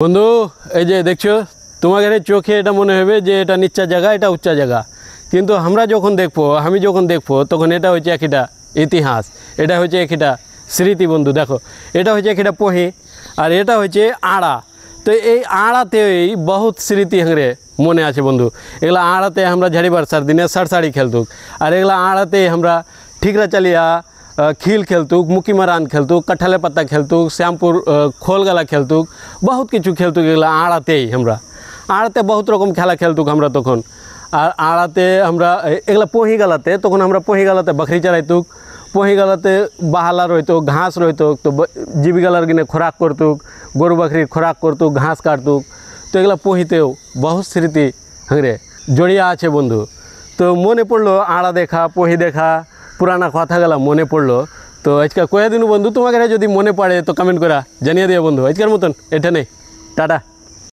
বন্ধু এই যে দেখছো তোমাদের চোখে এটা মনে হবে যে এটা নিচা জায়গা এটা উচ্চা জায়গা, কিন্তু আমরা যখন দেখবো আমি যখন দেখবো তখন এটা হচ্ছে একটা ইতিহাস, এটা হচ্ছে একটা স্মৃতি। বন্ধু দেখো এটা হচ্ছে একটা পহি আর এটা হচ্ছে আড়া। তো এই আড়াতেই বহুত স্মৃতি হাঁড়ে মনে আছে বন্ধু। এগুলা আড়াতে আমরা ঝাড়ি বারসার দিনে সাড়সাড়ি খেলতুক, আর এগুলা আড়াতে আমরা ঠিকরা চালিয়া खिल खेलतुक, मुकी मारान खेलतुक, कटहले पत्ता खेलतुक, श्यामपुर खोल गला खेलतुक, बहुत किछु खेलतुक। एगला आड़ाते हमरा आड़ाते बहुत रकम खेला खेलतुक हमरा तखन। और आड़ाते हमरा एगला पोही गलाते तखन हमरा पोही गलाते बकरी चराइतुक, पोही गलाते बाहाला रहितो घास रहितो, तो जीविकालार गिने खोराक करतुक, गरु बकरी खोराक करतुक, घास काटतुक। तो एगला पोहीतेও बहुत स्मृति हंगरे जड़िया आछे बंधु। तो मने पड़लो आड़ा देखा पोही देखा पुराना कथागला मने पड़लो। तो आजके कये दिन बंधु तुम्हारे यदि मने पड़े तो कमेंट करा जानिए दिओ बंधु। आजकेर मतन एठानेই टाटा।